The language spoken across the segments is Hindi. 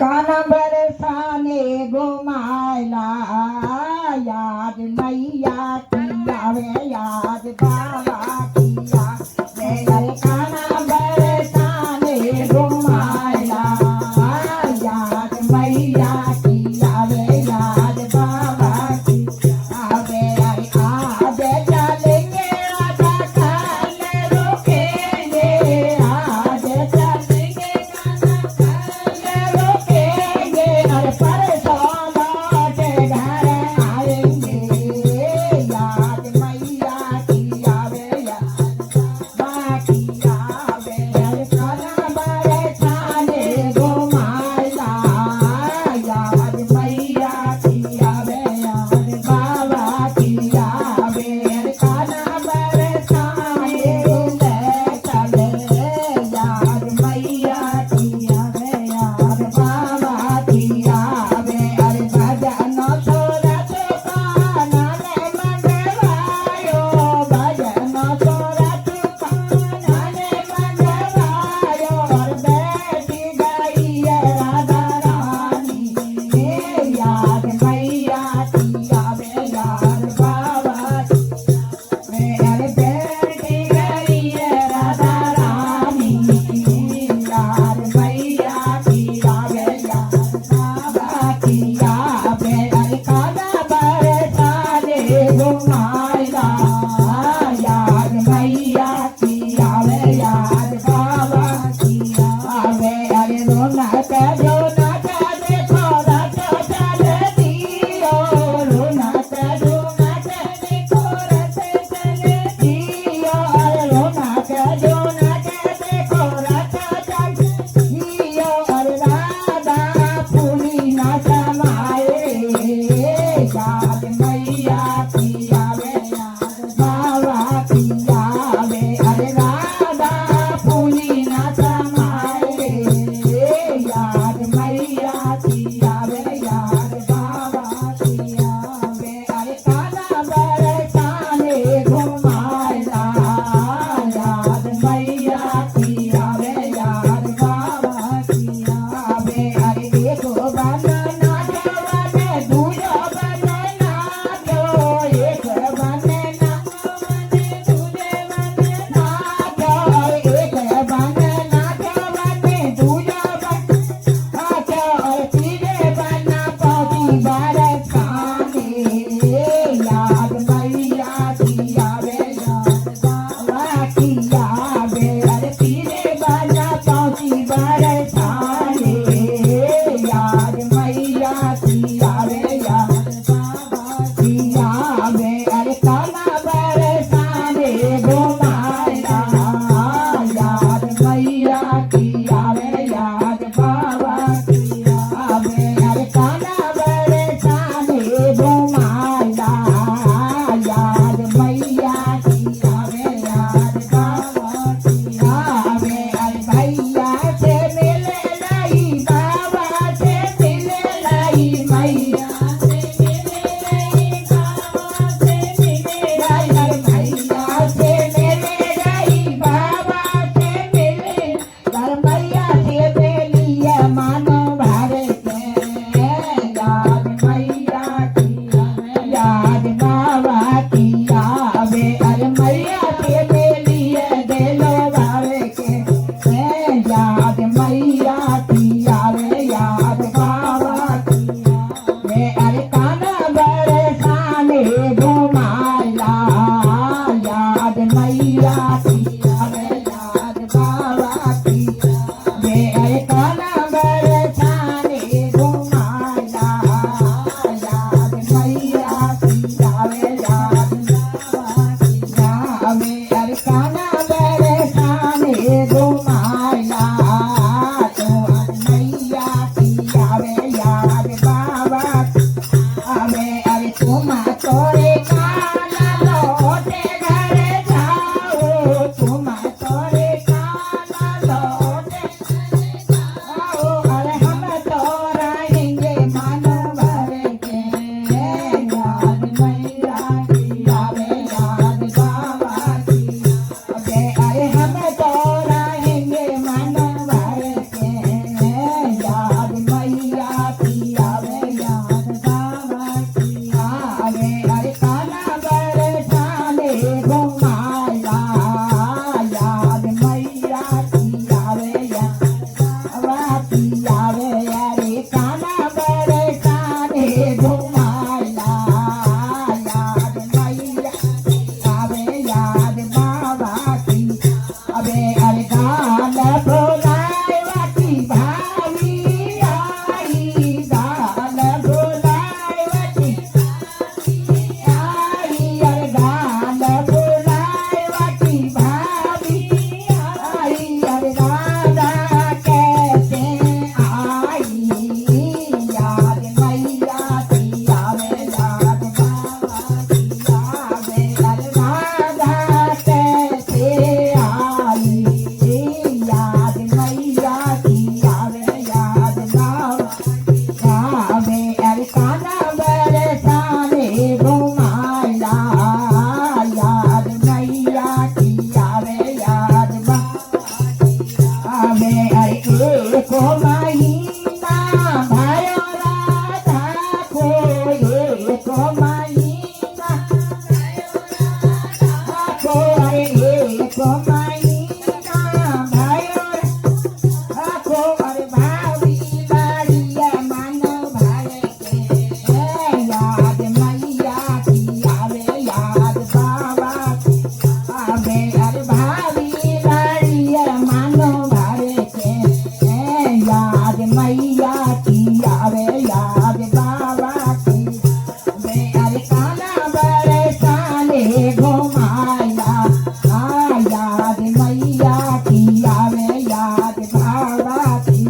काना बरसाने घुमायला याद मैया किया वे याद बाबा किया वे काना बरसाने घुमायला याद मैया किया वे याद बाबा किया वे आगे चलेंगे राजा खान रोकेंगे आगे चलेंगे रोकेंगे अरे परसों लौट घर आएंगे की आवे याद बाबा की वे अरे काना बरसाने घुमाया याद मैया की आवे याद बाबा की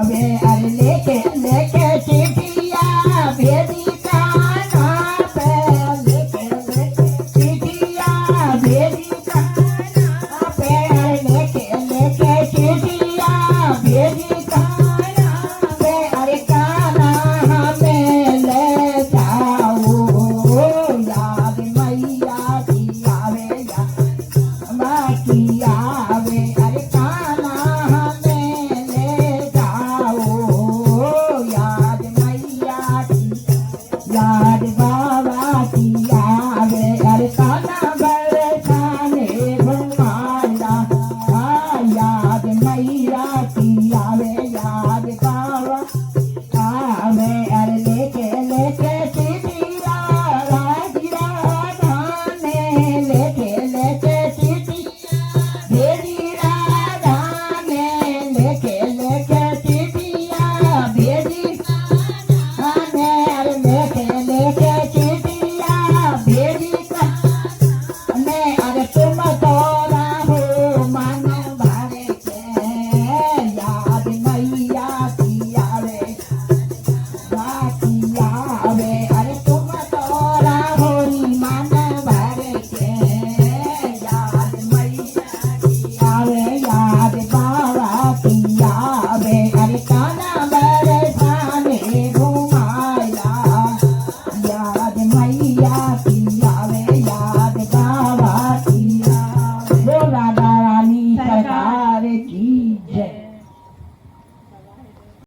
वे अरे लेके लेके चिट्ठिया भेजी काना पे लेके लेके चिट्ठिया भेजी काना पे लेके लेके चिट्ठिया भेजी काना पे अरे काना हमें ले जाओ याद मैया की आवे याद की आवे अरे काना हमें ले जाओ याद मैया की याद बाबा की आवे अरे काना बरसाने घुमाया याद मैया की आवे याद बाबा